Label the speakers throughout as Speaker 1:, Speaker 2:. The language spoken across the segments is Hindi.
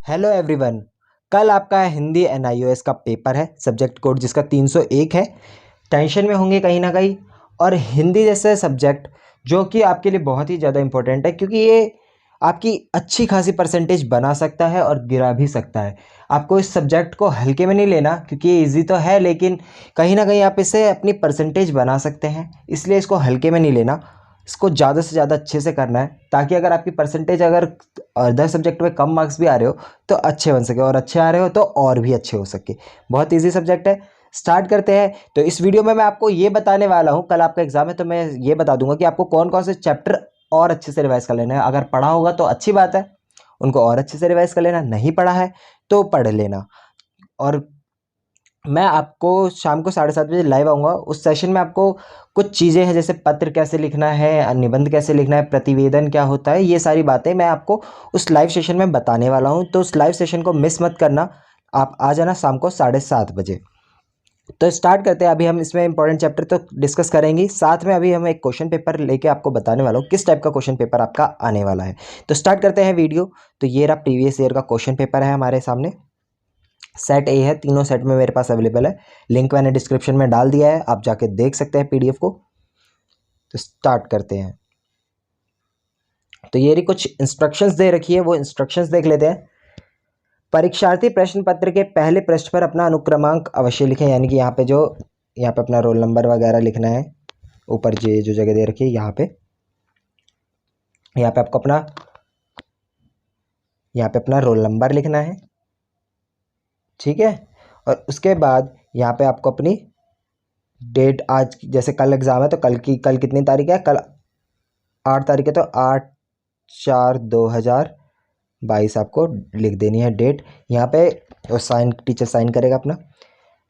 Speaker 1: Hello everyone. कल आपका हिंदी एनआईओएस का पेपर है, सब्जेक्ट कोड जिसका 301 है। टेंशन में होंगे कहीं ना कहीं। और हिंदी जैसे सब्जेक्ट जो कि आपके लिए बहुत ही ज़्यादा इम्पोर्टेंट है, क्योंकि ये आपकी अच्छी खासी परसेंटेज बना सकता है और गिरा भी सकता है। आपको इस सब्जेक्ट को हल्के में नहीं लेना, क्योंकि ये इजी तो है, लेकिन कहीं ना कहीं आप इससे अपनी परसेंटेज बना सकते हैं। इसलिए इसको हल्के में नहीं लेना, इसको ज़्यादा से ज़्यादा अच्छे से करना है, ताकि अगर आपकी परसेंटेज अगर अदर सब्जेक्ट में कम मार्क्स भी आ रहे हो तो अच्छे बन सके, और अच्छे आ रहे हो तो और भी अच्छे हो सके। बहुत इजी सब्जेक्ट है। स्टार्ट करते हैं। तो इस वीडियो में मैं आपको ये बताने वाला हूँ, कल आपका एग्जाम है तो मैं ये बता दूंगा कि आपको कौन कौन से चैप्टर और अच्छे से रिवाइज कर लेना है। अगर पढ़ा होगा तो अच्छी बात है, उनको और अच्छे से रिवाइज कर लेना। नहीं पढ़ा है तो पढ़ लेना। और मैं आपको शाम को 7:30 बजे लाइव आऊँगा। उस सेशन में आपको कुछ चीज़ें हैं, जैसे पत्र कैसे लिखना है, निबंध कैसे लिखना है, प्रतिवेदन क्या होता है, ये सारी बातें मैं आपको उस लाइव सेशन में बताने वाला हूँ। तो उस लाइव सेशन को मिस मत करना। आप आ जाना शाम को 7:30 बजे। तो स्टार्ट करते हैं। अभी हम इसमें इंपॉर्टेंट चैप्टर तो डिस्कस करेंगे, साथ में अभी हम एक क्वेश्चन पेपर लेके आपको बताने वाला हूँ किस टाइप का क्वेश्चन पेपर आपका आने वाला है। तो स्टार्ट करते हैं वीडियो। तो ये रहा प्रीवियस ईयर का क्वेश्चन पेपर है हमारे सामने। सेट ए है, तीनों सेट में मेरे पास अवेलेबल है। लिंक मैंने डिस्क्रिप्शन में डाल दिया है, आप जाके देख सकते हैं पीडीएफ को। तो स्टार्ट करते हैं। तो ये रही कुछ इंस्ट्रक्शंस दे रखी है, वो इंस्ट्रक्शंस देख लेते हैं। परीक्षार्थी प्रश्न पत्र के पहले पृष्ठ पर अपना अनुक्रमांक अवश्य लिखें, यानी कि यहाँ पे अपना रोल नंबर वगैरह लिखना है। ऊपर जो जगह दे रखी है यहाँ पे आपको यहाँ पे अपना रोल नंबर लिखना है, ठीक है। और उसके बाद यहाँ पे आपको अपनी डेट, आज जैसे कल एग्ज़ाम है तो कल कितनी तारीख है, कल 8 तारीख है, तो 8/4/2022 आपको लिख देनी है डेट यहाँ पे। और टीचर साइन करेगा अपना।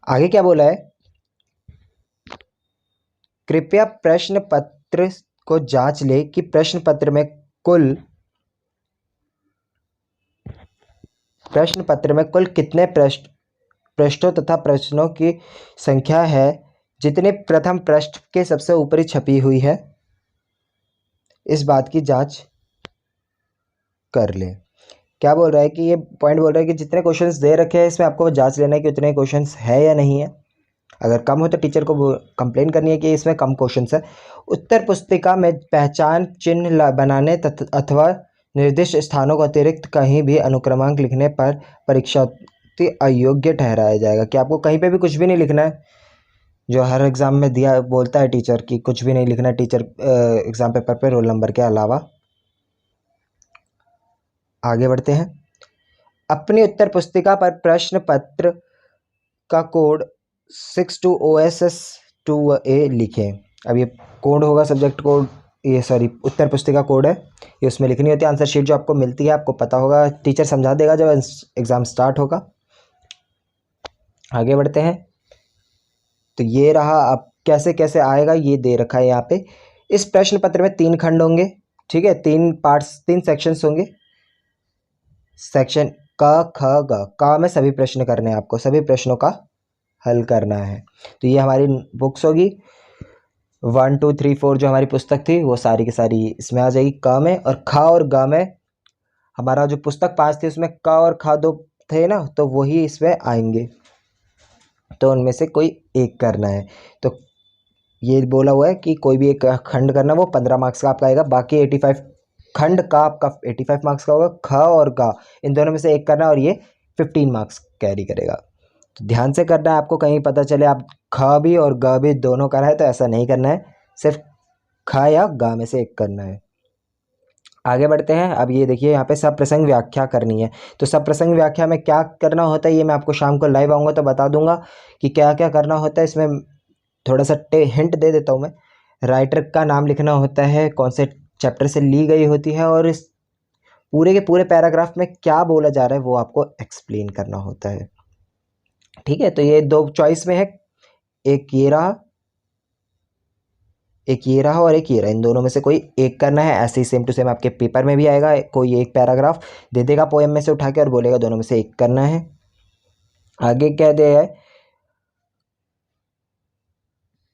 Speaker 1: आगे क्या बोला है, कृपया प्रश्न पत्र को जांच ले कि प्रश्न पत्र में कुल कितने पृष्ठों तथा प्रश्नों की संख्या है, जितने प्रथम पृष्ठ के सबसे ऊपरी छपी हुई है, इस बात की जांच कर ले। क्या बोल रहा है कि ये पॉइंट बोल रहा है कि जितने क्वेश्चंस दे रखे हैं इसमें आपको जांच लेना है कि उतने क्वेश्चंस है या नहीं है। अगर कम हो तो टीचर को कंप्लेन करनी है कि इसमें कम क्वेश्चंस है। उत्तर पुस्तिका में पहचान चिन्ह बनाने अथवा निर्दिष्ट स्थानों को अतिरिक्त कहीं भी अनुक्रमांक लिखने पर परीक्षार्थी अयोग्य ठहराया जाएगा। कि आपको कहीं पे भी कुछ भी नहीं लिखना है, जो हर एग्जाम में दिया बोलता है टीचर कि कुछ भी नहीं लिखना है टीचर एग्जाम पेपर पे रोल नंबर के अलावा। आगे बढ़ते हैं। अपनी उत्तर पुस्तिका पर प्रश्न पत्र का कोड 62OSS2A लिखें। अब ये कोड होगा, सब्जेक्ट कोड, ये सॉरी उत्तर पुस्तिका कोड है, ये उसमें लिखनी होती है। आंसर शीट जो आपको मिलती है आपको पता होगा, टीचर समझा देगा जब एग्ज़ाम स्टार्ट होगा। आगे बढ़ते हैं। तो ये रहा, अब कैसे कैसे आएगा ये दे रखा है यहाँ पे। इस प्रश्न पत्र में 3 खंड होंगे, ठीक है, 3 पार्ट्स, 3 सेक्शंस होंगे। सेक्शन क ख ग, का में सभी प्रश्न करने हैं, आपको सभी प्रश्नों का हल करना है। तो ये हमारी बुक्स होगी 1 2 3 4, जो हमारी पुस्तक थी वो सारी की सारी इसमें आ जाएगी क में। और ख और ग में हमारा जो पुस्तक 5 थी उसमें क और ख 2 थे ना, तो वही इसमें आएंगे। तो उनमें से कोई एक करना है। तो ये बोला हुआ है कि कोई भी एक खंड करना, वो 15 मार्क्स का आपका आएगा। बाकी 85 खंड का आपका 85 मार्क्स का होगा। ख और ग इन दोनों में से एक करना, और ये 15 मार्क्स कैरी करेगा। तो ध्यान से करना है, आपको कहीं पता चले आप ख भी और ग भी दोनों करा है तो ऐसा नहीं करना है, सिर्फ ख या ग में से एक करना है। आगे बढ़ते हैं। अब ये देखिए यहाँ पे सब प्रसंग व्याख्या करनी है। तो सब प्रसंग व्याख्या में क्या करना होता है ये मैं आपको शाम को लाइव आऊँगा तो बता दूंगा कि क्या क्या करना होता है। इसमें थोड़ा सा हिंट दे देता हूँ मैं। राइटर का नाम लिखना होता है, कौन से चैप्टर से ली गई होती है, और इस पूरे के पूरे पैराग्राफ में क्या बोला जा रहा है वो आपको एक्सप्लेन करना होता है, ठीक है। तो ये 2 चॉइस में है, एक ये रहा और एक ये रहा। इन दोनों में से कोई एक करना है। ऐसे ही सेम टू सेम आपके पेपर में भी आएगा, कोई एक पैराग्राफ दे देगा पोएम में से उठा के और बोलेगा दोनों में से एक करना है। आगे क्या दे है,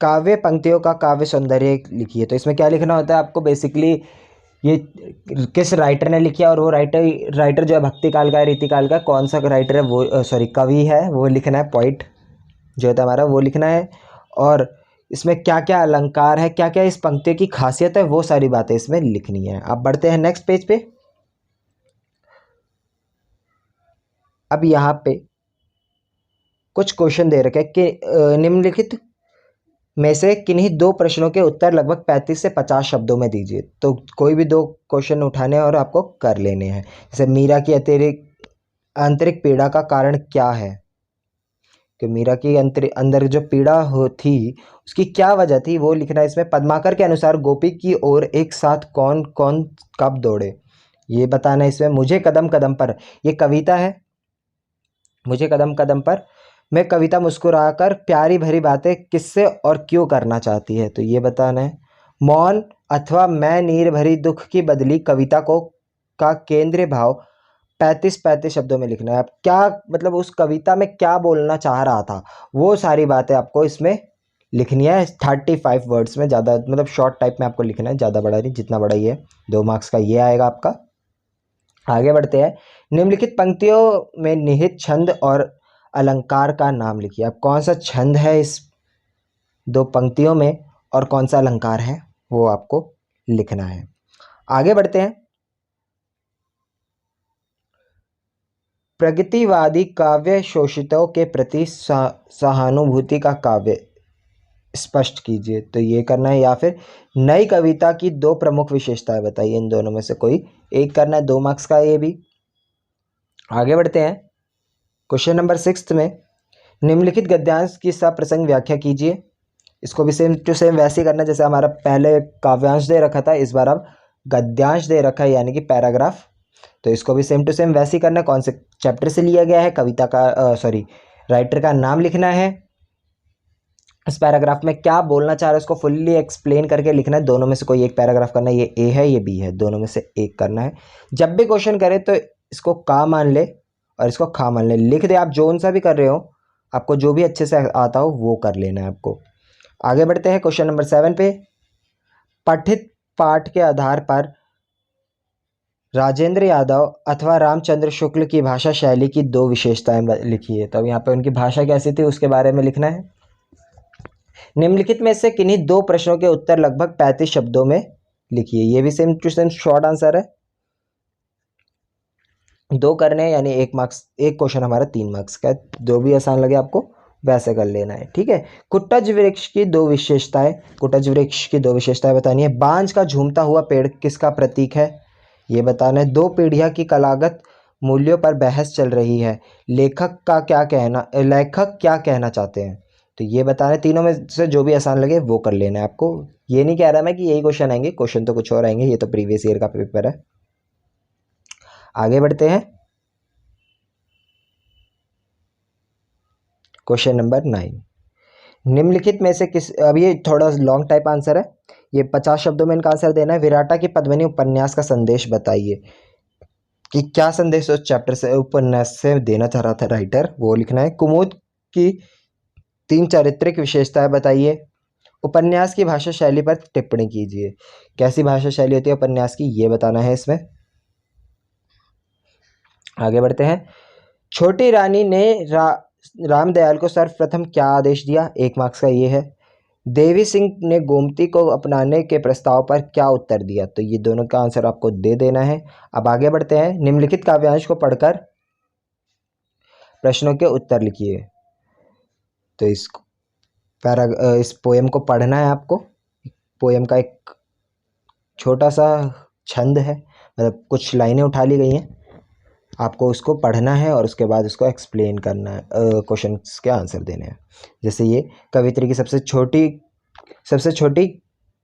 Speaker 1: काव्य पंक्तियों का काव्य सौंदर्य लिखिए। तो इसमें क्या लिखना होता है आपको, बेसिकली ये किस राइटर ने लिखी है, और वो राइटर जो है भक्ति काल का है, रीति काल का, कौन सा राइटर है वो, सॉरी कवि है वो लिखना है, पॉइंट जो होता है हमारा वो लिखना है। और इसमें क्या क्या अलंकार है, क्या क्या इस पंक्ति की खासियत है, वो सारी बातें इसमें लिखनी है। अब बढ़ते हैं नेक्स्ट पेज पे। अब यहाँ पे कुछ क्वेश्चन दे रखे हैं कि निम्नलिखित में से किन्हीं दो प्रश्नों के उत्तर लगभग 35 से 50 शब्दों में दीजिए। तो कोई भी दो क्वेश्चन उठाने और आपको कर लेने हैं। जैसे मीरा की अतिरिक्त आंतरिक पीड़ा का कारण क्या है, कि मीरा की अंदर जो पीड़ा हो थी उसकी क्या वजह थी, वो लिखना है इसमें। पद्माकर के अनुसार गोपी की ओर एक साथ कौन कौन कब दौड़े, ये बताना है इसमें। मुझे कदम कदम पर, ये कविता है, मुझे कदम कदम पर मैं कविता मुस्कुराकर प्यारी भरी बातें किससे और क्यों करना चाहती है, तो ये बताना है। मौन अथवा मैं नीर भरी दुख की बदली कविता को का केंद्रीय भाव 35 शब्दों में लिखना है। अब क्या मतलब उस कविता में क्या बोलना चाह रहा था, वो सारी बातें आपको इसमें लिखनी है 35 वर्ड्स में। ज़्यादा मतलब शॉर्ट टाइप में आपको लिखना है, ज़्यादा बड़ा नहीं, जितना बड़ा ये 2 मार्क्स का ये आएगा आपका। आगे बढ़ते हैं। निम्नलिखित पंक्तियों में निहित छंद और अलंकार का नाम लिखिए। अब कौन सा छंद है इस 2 पंक्तियों में और कौन सा अलंकार है, वो आपको लिखना है। आगे बढ़ते हैं। प्रगतिवादी काव्य शोषितों के प्रति सहानुभूति का काव्य स्पष्ट कीजिए, तो ये करना है। या फिर नई कविता की 2 प्रमुख विशेषताएं बताइए, इन दोनों में से कोई एक करना है, 2 मार्क्स का ये भी। आगे बढ़ते हैं। क्वेश्चन नंबर 6 में निम्नलिखित गद्यांश की सप्रसंग व्याख्या कीजिए। इसको भी सेम टू सेम वैसे ही करना जैसे हमारा पहले काव्यांश दे रखा था, इस बार अब गद्यांश दे रखा है यानी कि पैराग्राफ। तो इसको भी सेम टू सेम वैसे ही करना है। कौन से चैप्टर से लिया गया है, कविता का सॉरी राइटर का नाम लिखना है। इस पैराग्राफ में क्या बोलना चाह रहा है उसको फुल्ली एक्सप्लेन करके लिखना है। दोनों में से कोई एक पैराग्राफ करना है, ये ए है ये बी है, दोनों में से एक करना है। जब भी क्वेश्चन करे तो इसको का मान ले और इसको खा मान ले, लिख दे। आप जोन सा भी कर रहे हो, आपको जो भी अच्छे से आता हो वो कर लेना है आपको। आगे बढ़ते हैं क्वेश्चन नंबर 7 पे। पठित पाठ के आधार पर राजेंद्र यादव अथवा रामचंद्र शुक्ल की भाषा शैली की 2 विशेषताएं लिखिए। तो अब यहाँ पे उनकी भाषा कैसी थी उसके बारे में लिखना है। निम्नलिखित में से किन्हीं 2 प्रश्नों के उत्तर लगभग 35 शब्दों में लिखिए। ये भी same to same short answer है, 2 करने हैं यानी 1 मार्क्स, एक क्वेश्चन हमारा 3 मार्क्स का है। जो भी आसान लगे आपको वैसे कर लेना है, ठीक है। कुटज वृक्ष की 2 विशेषताएं, कुटज वृक्ष की 2 विशेषताएं बतानी है। बांझ का झूमता हुआ पेड़ किसका प्रतीक है, ये बताना है। 2 पीढ़ियां की कलागत मूल्यों पर बहस चल रही है, लेखक क्या कहना चाहते हैं, तो ये बताना है। तीनों में से जो भी आसान लगे वो कर लेना है आपको। ये नहीं कह रहा मैं कि यही क्वेश्चन आएंगे, क्वेश्चन तो कुछ और आएंगे, ये तो प्रीवियस ईयर का पेपर है। आगे बढ़ते हैं। Question number 9। निम्नलिखित में से किस, अब ये थोड़ा लॉन्ग टाइप आंसर है, ये 50 शब्दों में इनका आंसर देना है। विराटा की पद्मिनी उपन्यास का संदेश बताइए, कि क्या संदेश उस चैप्टर से उपन्यास से देना चाह रहा था राइटर, वो लिखना है। कुमुद की 3 चारित्रिक विशेषताएं बताइए। उपन्यास की भाषा शैली पर टिप्पणी कीजिए, कैसी भाषा शैली होती है उपन्यास की, ये बताना है इसमें। आगे बढ़ते हैं। छोटी रानी ने रामदयाल को सर्वप्रथम क्या आदेश दिया, 1 मार्क्स का ये है। देवी सिंह ने गोमती को अपनाने के प्रस्ताव पर क्या उत्तर दिया, तो ये दोनों का आंसर आपको दे देना है। अब आगे बढ़ते हैं। निम्नलिखित काव्यांश को पढ़कर प्रश्नों के उत्तर लिखिए। तो इस पोएम को पढ़ना है आपको। पोएम का एक छोटा सा छंद है, मतलब कुछ लाइनें उठा ली गई हैं, आपको उसको पढ़ना है और उसके बाद उसको एक्सप्लेन करना है, क्वेश्चन के आंसर देने हैं। जैसे ये कवित्री की सबसे छोटी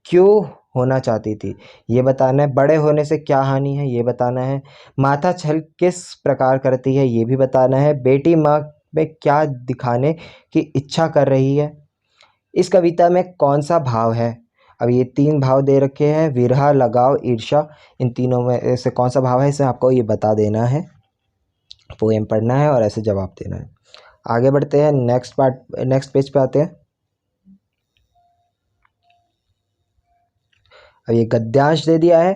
Speaker 1: क्यों होना चाहती थी, ये बताना है। बड़े होने से क्या हानि है, ये बताना है। माथा छल किस प्रकार करती है, ये भी बताना है। बेटी माँ में क्या दिखाने की इच्छा कर रही है, इस कविता में कौन सा भाव है। अब ये 3 भाव दे रखे हैं, विरह, लगाव, ईर्ष्या, इन तीनों में से कौन सा भाव है, इसे आपको ये बता देना है। पोएम पढ़ना है और ऐसे जवाब देना है। आगे बढ़ते हैं। नेक्स्ट पेज पे आते हैं। अब ये गद्यांश दे दिया है,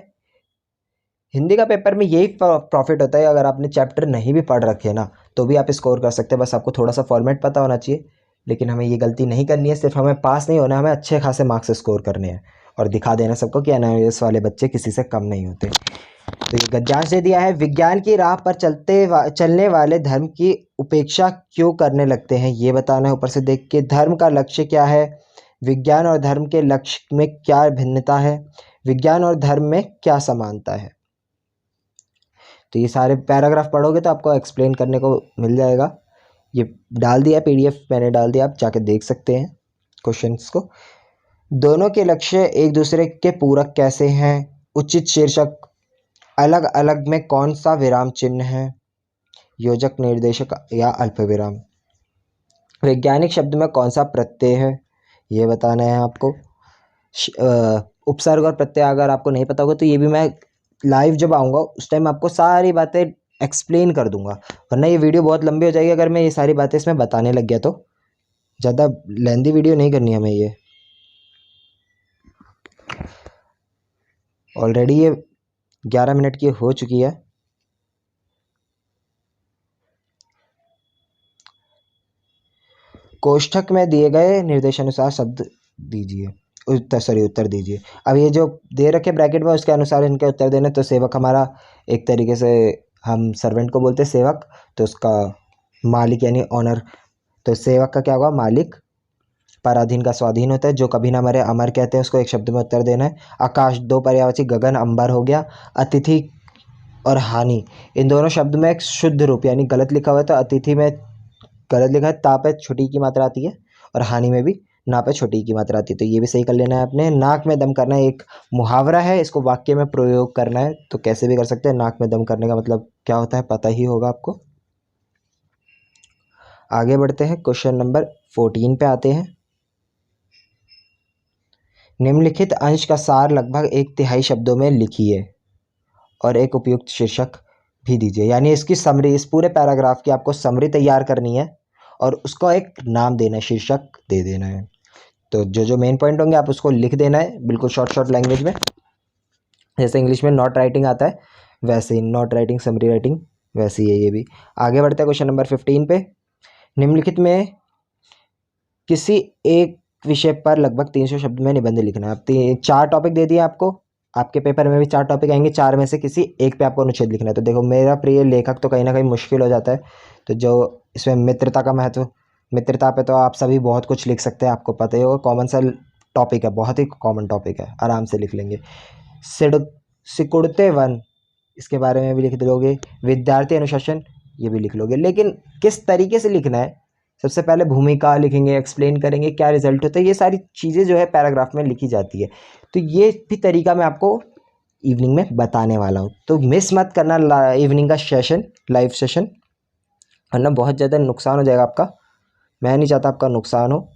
Speaker 1: हिंदी का पेपर में यही प्रॉफिट होता है, अगर आपने चैप्टर नहीं भी पढ़ रखे ना तो भी आप स्कोर कर सकते हैं, बस आपको थोड़ा सा फॉर्मेट पता होना चाहिए। लेकिन हमें ये गलती नहीं करनी है, सिर्फ हमें पास नहीं होना है, हमें अच्छे खासे मार्क्स स्कोर करने हैं और दिखा देना सबको कि एनआईओएस वाले बच्चे किसी से कम नहीं होते। तो ये गद्यांश दे दिया है, विज्ञान की राह पर चलने वाले धर्म की उपेक्षा क्यों करने लगते हैं, ये बताना है ऊपर से देख के। धर्म का लक्ष्य क्या है, विज्ञान और धर्म के लक्ष्य में क्या भिन्नता है, विज्ञान और धर्म में क्या समानता है। तो ये सारे पैराग्राफ पढ़ोगे तो आपको एक्सप्लेन करने को मिल जाएगा। ये डाल दिया पीडीएफ मैंने डाल दिया, आप जाके देख सकते हैं क्वेश्चंस को। दोनों के लक्ष्य एक दूसरे के पूरक कैसे हैं, उचित शीर्षक, अलग अलग में कौन सा विराम चिन्ह है, योजक निर्देशक या अल्पविराम, वैज्ञानिक शब्द में कौन सा प्रत्यय है, ये बताना है आपको। उपसर्ग और प्रत्यय अगर आपको नहीं पता होगा तो ये भी मैं लाइव जब आऊँगा उस टाइम आपको सारी बातें एक्सप्लेन कर दूंगा, वरना ये वीडियो बहुत लंबी हो जाएगी अगर मैं ये सारी बातें इसमें बताने लग गया तो। ज़्यादा लेंदी वीडियो नहीं करनी हमें ये। ऑलरेडी ये 11 मिनट की हो चुकी है। कोष्ठक में दिए गए निर्देशानुसार शब्द दीजिए, उत्तर दीजिए। अब ये जो दे रखे ब्रैकेट में उसके अनुसार इनके उत्तर देने। तो सेवक हमारा एक तरीके से हम सर्वेंट को बोलते हैं सेवक, तो उसका मालिक यानी ऑनर, तो सेवक का क्या होगा, मालिक। पराधीन का स्वाधीन होता है, जो कभी ना मरे अमर कहते हैं उसको, एक शब्द में उत्तर देना है। आकाश दो पर्यायवाची, गगन अंबर हो गया। अतिथि और हानि, इन दोनों शब्द में एक शुद्ध रूप यानी गलत लिखा हुआ है, तो अतिथि में गलत लिखा है, ता पे छोटी की मात्रा आती है, और हानि में भी ना पे छोटी की मात्रा आती है, तो ये भी सही कर लेना है आपने। नाक में दम करना एक मुहावरा है, इसको वाक्य में प्रयोग करना है, तो कैसे भी कर सकते हैं। नाक में दम करने का मतलब क्या होता है पता ही होगा आपको। आगे बढ़ते हैं, क्वेश्चन नंबर 14 पे आते हैं। निम्नलिखित अंश का सार लगभग 1/3 शब्दों में लिखिए और एक उपयुक्त शीर्षक भी दीजिए, यानी इसकी समरी, इस पूरे पैराग्राफ की आपको समरी तैयार करनी है और उसको एक नाम देना है, शीर्षक दे देना है। तो जो जो मेन पॉइंट होंगे आप उसको लिख देना है बिल्कुल शॉर्ट लैंग्वेज में, जैसे इंग्लिश में नॉट राइटिंग आता है वैसे ही, नॉट राइटिंग समरी राइटिंग वैसे ही है ये भी। आगे बढ़ते हैं क्वेश्चन नंबर 15 पे। निम्नलिखित में किसी एक विषय पर लगभग 300 शब्द में निबंध लिखना है। अब 4 टॉपिक दे दिए आपको, आपके पेपर में भी 4 टॉपिक आएंगे, 4 में से किसी एक पे आपको अनुच्छेद लिखना है। तो देखो मेरा प्रिय लेखक तो कहीं ना कहीं मुश्किल हो जाता है, तो जो इसमें मित्रता का महत्व, मित्रता पे तो आप सभी बहुत कुछ लिख सकते हैं, आपको पता ही होगा, कॉमन सा टॉपिक है, बहुत ही कॉमन टॉपिक है, आराम से लिख लेंगे। सिकुड़ते वन, इसके बारे में भी लिख दोगे। विद्यार्थी अनुशासन, ये भी लिख लोगे, लेकिन किस तरीके से लिखना है, सबसे पहले भूमिका लिखेंगे, एक्सप्लेन करेंगे क्या रिजल्ट होता है, ये सारी चीज़ें जो है पैराग्राफ में लिखी जाती है। तो ये भी तरीका मैं आपको इवनिंग में बताने वाला हूँ, तो मिस मत करना इवनिंग का सेशन, लाइव सेशन, वरना बहुत ज़्यादा नुकसान हो जाएगा आपका, मैं नहीं चाहता आपका नुकसान हो।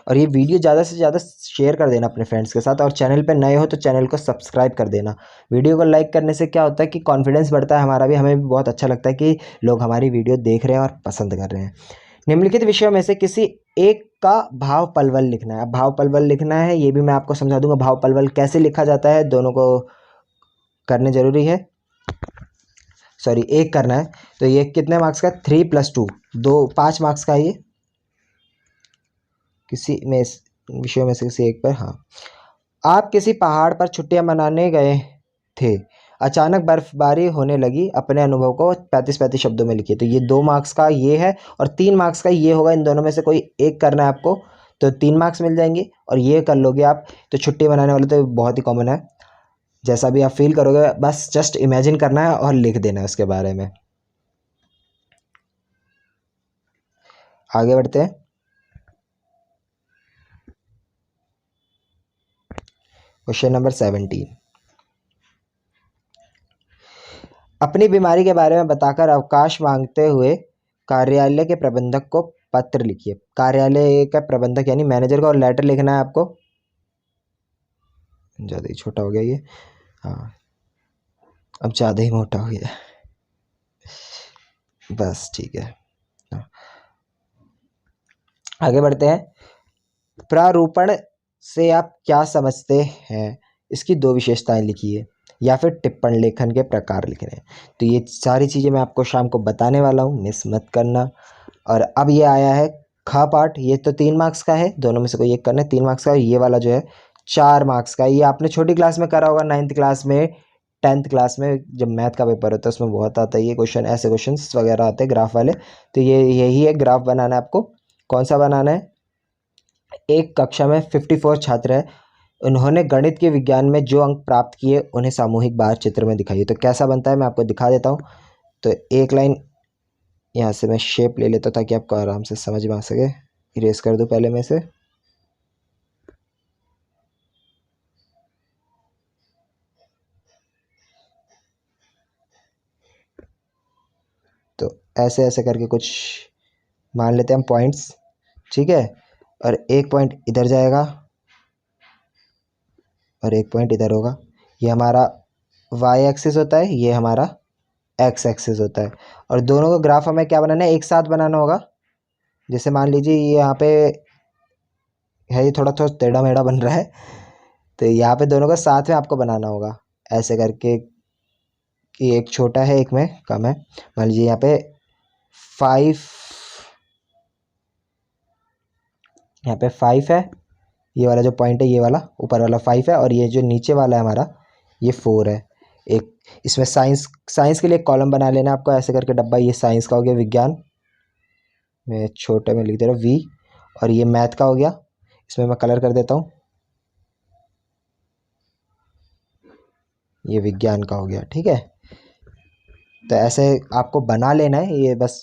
Speaker 1: और ये वीडियो ज़्यादा से ज़्यादा शेयर कर देना अपने फ्रेंड्स के साथ, और चैनल पे नए हो तो चैनल को सब्सक्राइब कर देना। वीडियो को लाइक करने से क्या होता है कि कॉन्फिडेंस बढ़ता है हमारा भी, हमें भी बहुत अच्छा लगता है कि लोग हमारी वीडियो देख रहे हैं और पसंद कर रहे हैं। निम्नलिखित विषयों में से किसी एक का भाव पलवल लिखना है। अब भाव पलवल लिखना है, ये भी मैं आपको समझा दूंगा भाव पलवल कैसे लिखा जाता है, दोनों को करने जरूरी है, सॉरी एक करना है। तो ये कितने मार्क्स का, 3+2, 5 मार्क्स का है ये, किसी में विषयों में से किसी एक पर। हाँ, आप किसी पहाड़ पर छुट्टियां मनाने गए थे, अचानक बर्फबारी होने लगी, अपने अनुभव को 35 शब्दों में लिखिए। तो ये 2 मार्क्स का ये है और 3 मार्क्स का ये होगा, इन दोनों में से कोई एक करना है आपको, तो 3 मार्क्स मिल जाएंगे और ये कर लोगे आप। तो छुट्टी मनाने वाले तो बहुत ही कॉमन है, जैसा भी आप फील करोगे बस जस्ट इमेजिन करना है और लिख देना है उसके बारे में। आगे बढ़ते हैं, क्वेश्चन नंबर 17। अपनी बीमारी के बारे में बताकर अवकाश मांगते हुए कार्यालय के प्रबंधक को पत्र लिखिए। कार्यालय का प्रबंधक यानी मैनेजर को, और लेटर लिखना है आपको, ज़्यादा ही छोटा हो गया ये, हाँ अब ज़्यादा ही मोटा हो गया, बस ठीक है। आगे बढ़ते हैं, प्रारूपण से आप क्या समझते हैं, इसकी 2 विशेषताएं लिखिए, या फिर टिप्पण लेखन के प्रकार लिखने हैं। तो ये सारी चीज़ें मैं आपको शाम को बताने वाला हूँ, मिस मत करना। और अब ये आया है ख पार्ट, ये तो 3 मार्क्स का है, दोनों में से कोई एक करना है। 3 मार्क्स का, ये वाला जो है 4 मार्क्स का। ये आपने छोटी क्लास में करा होगा, 9th क्लास में, 10th क्लास में, जब मैथ का पेपर होता है उसमें बहुत आता है ये क्वेश्चन, ऐसे क्वेश्चन वगैरह आते हैं ग्राफ वाले। तो ये यही है, ग्राफ बनाना है आपको। कौन सा बनाना है? एक कक्षा में 54 छात्र है, उन्होंने गणित के विज्ञान में जो अंक प्राप्त किए उन्हें सामूहिक बार चित्र में दिखाइए। तो कैसा बनता है मैं आपको दिखा देता हूँ। तो एक लाइन यहाँ से मैं शेप ले लेता हूँ ताकि आपको आराम से समझ में आ सके। इरेज कर दूँ पहले में से। तो ऐसे ऐसे करके कुछ मान लेते हैं हम पॉइंट्स, ठीक है। और एक पॉइंट इधर जाएगा और एक पॉइंट इधर होगा। ये हमारा वाई एक्सिस होता है, ये हमारा एक्स एक्सिस होता है। और दोनों का ग्राफ हमें क्या बनाना है? एक साथ बनाना होगा। जैसे मान लीजिए ये यहाँ पे है, ये थोड़ा थोड़ा टेढ़ा मेढ़ा बन रहा है, तो यहाँ पे दोनों का साथ में आपको बनाना होगा ऐसे करके कि एक छोटा है एक में कम है। मान लीजिए यहाँ पे 5, यहाँ पे 5 है, ये वाला जो पॉइंट है ये वाला ऊपर वाला 5 है, और ये जो नीचे वाला है हमारा ये 4 है। एक इसमें साइंस के लिए एक कॉलम बना लेना आपको ऐसे करके डब्बा। ये साइंस का हो गया, विज्ञान मैं छोटे में लिख दे रहा हूँ वी, और ये मैथ का हो गया, इसमें मैं कलर कर देता हूँ, ये विज्ञान का हो गया, ठीक है। तो ऐसे आपको बना लेना है, ये बस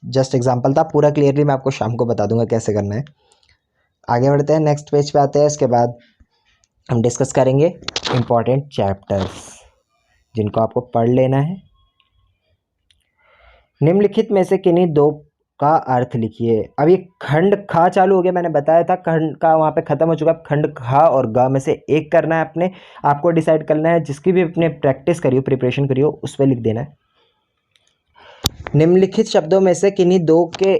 Speaker 1: जस्ट एग्जांपल था, पूरा क्लियरली मैं आपको शाम को बता दूंगा कैसे करना है। आगे बढ़ते हैं, नेक्स्ट पेज पे आते हैं। इसके बाद हम डिस्कस करेंगे इम्पॉर्टेंट चैप्टर्स जिनको आपको पढ़ लेना है। निम्नलिखित में से किन्हीं दो का अर्थ लिखिए। अब ये खंड खा चालू हो गया, मैंने बताया था खंड का वहाँ पे खत्म हो चुका है। खंड खा और ग में से एक करना है अपने आपको, डिसाइड करना है। जिसकी भी अपने प्रैक्टिस करियो, प्रिपरेशन करियो, उस पर लिख देना है। निम्नलिखित शब्दों में से किन्हीं दो के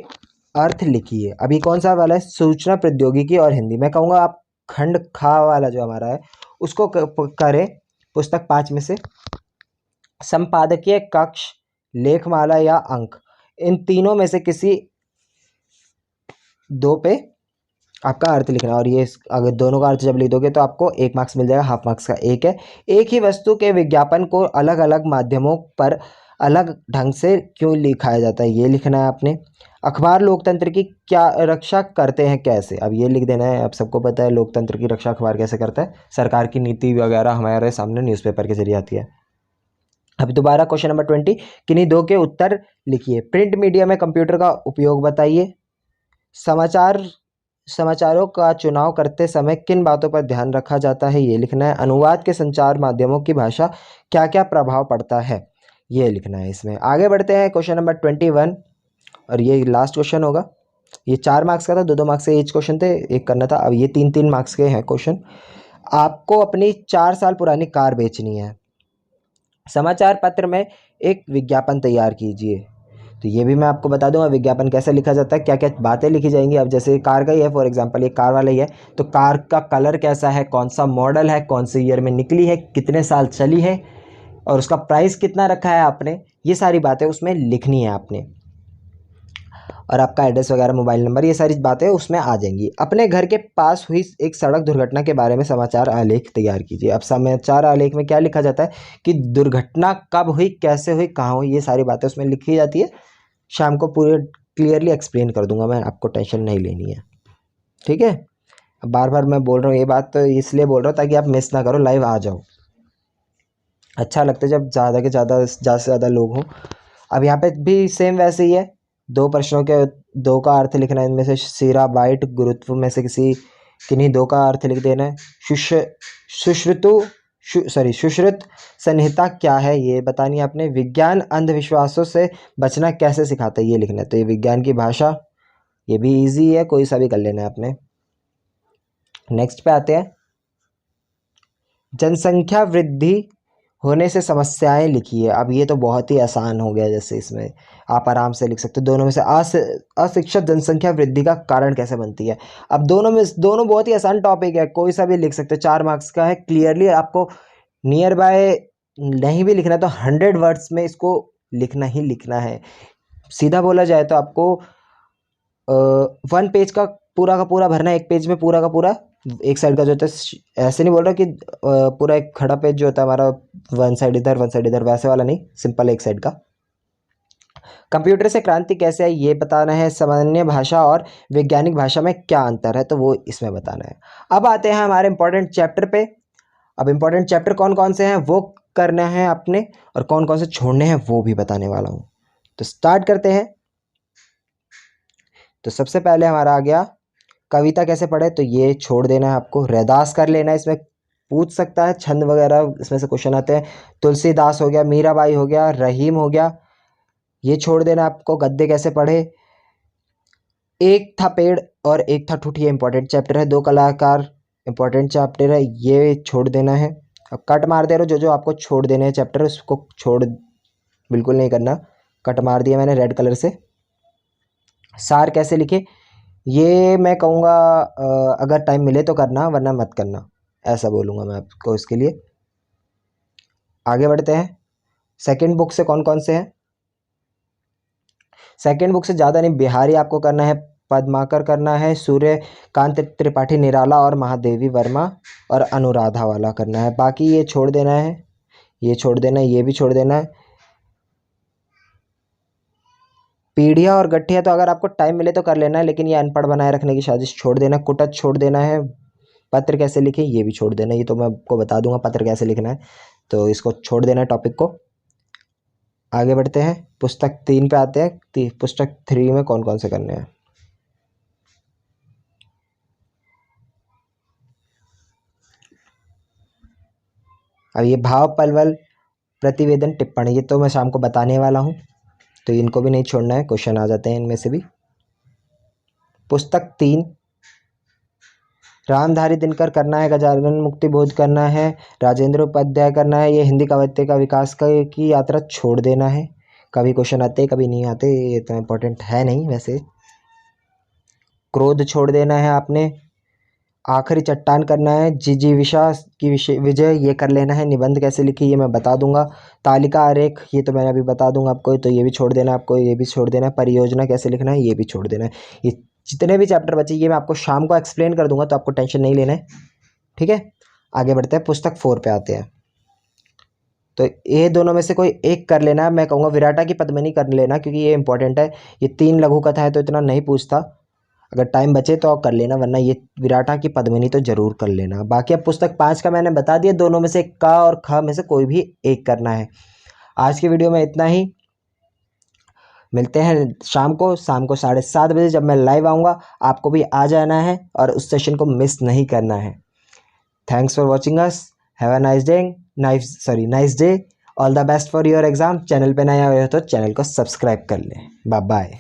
Speaker 1: अर्थ लिखिए। अभी कौन सा वाला है? सूचना प्रौद्योगिकी और हिंदी। मैं कहूँगा आप खंड खा वाला जो हमारा है उसको करें पुस्तक 5 में से। संपादकीय कक्ष, लेखमाला या अंक, इन तीनों में से किसी दो पे आपका अर्थ लिखना। और ये अगर दोनों का अर्थ जब लिख दोगे तो आपको 1 मार्क्स मिल जाएगा, हाफ मार्क्स का 1 है। एक ही वस्तु के विज्ञापन को अलग अलग माध्यमों पर अलग ढंग से क्यों लिखाया जाता है, ये लिखना है आपने। अखबार लोकतंत्र की क्या रक्षा करते हैं कैसे? अब ये लिख देना है। आप सबको पता है लोकतंत्र की रक्षा अखबार कैसे करता है, सरकार की नीति वगैरह हमारे सामने न्यूज़पेपर के जरिए आती है। अब दोबारा क्वेश्चन नंबर 20, किन्हीं दो के उत्तर लिखिए। प्रिंट मीडिया में कंप्यूटर का उपयोग बताइए। समाचारों का चुनाव करते समय किन बातों पर ध्यान रखा जाता है, ये लिखना है। अनुवाद के संचार माध्यमों की भाषा क्या क्या प्रभाव पड़ता है, ये लिखना है इसमें। आगे बढ़ते हैं, क्वेश्चन नंबर 21, और ये लास्ट क्वेश्चन होगा। ये 4 मार्क्स का था, 2-2 मार्क्स से एच क्वेश्चन थे, एक करना था। अब ये 3-3 मार्क्स के हैं क्वेश्चन। आपको अपनी 4 साल पुरानी कार बेचनी है। समाचार पत्र में एक विज्ञापन तैयार कीजिए। तो ये भी मैं आपको बता दूंगा विज्ञापन कैसे लिखा जाता है, क्या क्या बातें लिखी जाएंगी। अब जैसे कार का ही है, फॉर एग्जांपल ये कार वाला ही है, तो कार का कलर कैसा है, कौन सा मॉडल है, कौन से ईयर में निकली है, कितने साल चली है, और उसका प्राइस कितना रखा है आपने, ये सारी बातें उसमें लिखनी है आपने। और आपका एड्रेस वगैरह, मोबाइल नंबर, ये सारी बातें उसमें आ जाएंगी। अपने घर के पास हुई एक सड़क दुर्घटना के बारे में समाचार आलेख तैयार कीजिए। अब समाचार आलेख में क्या लिखा जाता है कि दुर्घटना कब हुई, कैसे हुई, कहाँ हुई, ये सारी बातें उसमें लिखी जाती है। शाम को पूरे क्लियरली एक्सप्लेन कर दूंगा मैं, आपको टेंशन नहीं लेनी है, ठीक है। अब बार बार मैं बोल रहा हूँ ये बात, तो इसलिए बोल रहा हूँ ताकि आप मिस ना करो, लाइव आ जाओ। अच्छा लगता है जब ज़्यादा के ज़्यादा से ज़्यादा लोग हों। अब यहाँ पे भी सेम वैसे ही है, 2 प्रश्नों के 2 का अर्थ लिखना है। इनमें से सीरा बाइट गुरुत्व में से किन्हीं 2 का अर्थ लिख देना है। सुश्रुत संहिता क्या है, ये बतानी है आपने। विज्ञान अंधविश्वासों से बचना कैसे सिखाता है, ये लिखना है। तो ये विज्ञान की भाषा, ये भी इजी है, कोई सा भी कर लेना है आपने। नेक्स्ट पे आते हैं, जनसंख्या वृद्धि होने से समस्याएं लिखिए। अब ये तो बहुत ही आसान हो गया, जैसे इसमें आप आराम से लिख सकते हो। दोनों में से अशिक्षित जनसंख्या वृद्धि का कारण कैसे बनती है। अब दोनों बहुत ही आसान टॉपिक है, कोई सा भी लिख सकते हो, 4 मार्क्स का है। क्लियरली आपको नियर बाय नहीं भी लिखना तो 100 वर्ड्स में इसको लिखना ही लिखना है। सीधा बोला जाए तो आपको 1 पेज का पूरा भरना है, 1 पेज में पूरा का पूरा। एक साइड का जो होता है, ऐसे नहीं बोल रहा कि पूरा एक खड़ा पेज जो होता है हमारा, 1 साइड इधर 1 साइड इधर, वैसे वाला नहीं, सिंपल 1 साइड का। कंप्यूटर से क्रांति कैसे आई ये बताना है। सामान्य भाषा और वैज्ञानिक भाषा में क्या अंतर है, तो वो इसमें बताना है। अब आते हैं हमारे इंपॉर्टेंट चैप्टर पे। अब इंपॉर्टेंट चैप्टर कौन कौन से हैं वो करना है आपने, और कौन कौन से छोड़ने हैं वो भी बताने वाला हूँ। तो स्टार्ट करते हैं। तो सबसे पहले हमारा आ गया कविता कैसे पढ़े, तो ये छोड़ देना है आपको। रैदास कर लेना है, इसमें पूछ सकता है, छंद वगैरह इसमें से क्वेश्चन आते हैं। तुलसीदास हो गया, मीराबाई हो गया, रहीम हो गया, ये छोड़ देना आपको। गद्य कैसे पढ़े, एक था पेड़ और एक था ठूठ, ये इंपॉर्टेंट चैप्टर है। दो कलाकार इंपॉर्टेंट चैप्टर है, ये छोड़ देना है। अब कट मार दे रहे हो, जो आपको छोड़ देने हैं चैप्टर उसको छोड़ बिल्कुल नहीं करना, कट मार दिया मैंने रेड कलर से। सार कैसे लिखे, ये मैं कहूँगा अगर टाइम मिले तो करना, वरना मत करना, ऐसा बोलूँगा मैं आपको इसके लिए। आगे बढ़ते हैं। सेकंड बुक से कौन कौन से हैं, सेकंड बुक से ज़्यादा नहीं, बिहारी आपको करना है, पद्माकर करना है, सूर्यकांत त्रिपाठी निराला और महादेवी वर्मा और अनुराधा वाला करना है। बाकी ये छोड़ देना है, ये छोड़ देना है, ये भी छोड़ देना है। पीढ़िया और गठिया तो अगर आपको टाइम मिले तो कर लेना है, लेकिन ये अनपढ़ बनाए रखने की साजिश छोड़ देना। कुटच छोड़ देना है। पत्र कैसे लिखे ये भी छोड़ देना, ये तो मैं आपको बता दूंगा पत्र कैसे लिखना है, तो इसको छोड़ देना है टॉपिक को। आगे बढ़ते हैं, पुस्तक 3 पे आते हैं। पुस्तक 3 में कौन कौन से करने हैं। अब ये भाव पलवल प्रतिवेदन टिप्पणी, ये तो मैं शाम को बताने वाला हूँ, तो इनको भी नहीं छोड़ना है, क्वेश्चन आ जाते हैं इनमें से भी। पुस्तक 3 रामधारी दिनकर करना है, गजानन मुक्ति बोध करना है, राजेंद्र उपाध्याय करना है। ये हिंदी काव्य का विकास की यात्रा छोड़ देना है। कभी क्वेश्चन आते कभी नहीं आते, ये तो इम्पोर्टेंट है नहीं वैसे। क्रोध छोड़ देना है आपने। आखिरी चट्टान करना है, जिजीविषा की विजय ये कर लेना है। निबंध कैसे लिखी ये मैं बता दूंगा। तालिका आरेख ये तो मैंने अभी बता दूंगा आपको, तो ये भी छोड़ देना है आपको, ये भी छोड़ देना है। परियोजना कैसे लिखना है ये भी छोड़ देना है। ये जितने भी चैप्टर बचे ये मैं आपको शाम को एक्सप्लेन कर दूंगा, तो आपको टेंशन नहीं लेना है, ठीक है। आगे बढ़ते हैं, पुस्तक 4 पे आते हैं। तो ये दोनों में से कोई एक कर लेना, मैं कहूँगा विराटा की पद्मिनी कर लेना, क्योंकि ये इंपॉर्टेंट है। ये 3 लघु कथा है तो इतना नहीं पूछता, अगर टाइम बचे तो आप कर लेना, वरना ये विराटा की पद्मिनी तो जरूर कर लेना। बाकी अब पुस्तक 5 का मैंने बता दिया, दोनों में से क और ख में से कोई भी एक करना है। आज की वीडियो में इतना ही, मिलते हैं शाम को 7:30 बजे जब मैं लाइव आऊँगा। आपको भी आ जाना है और उस सेशन को मिस नहीं करना है। Thanks for watching us, have a nice day, all the best for your exam. Channel पे नया हुए हो तो चैनल को सब्सक्राइब कर लें। Bye bye.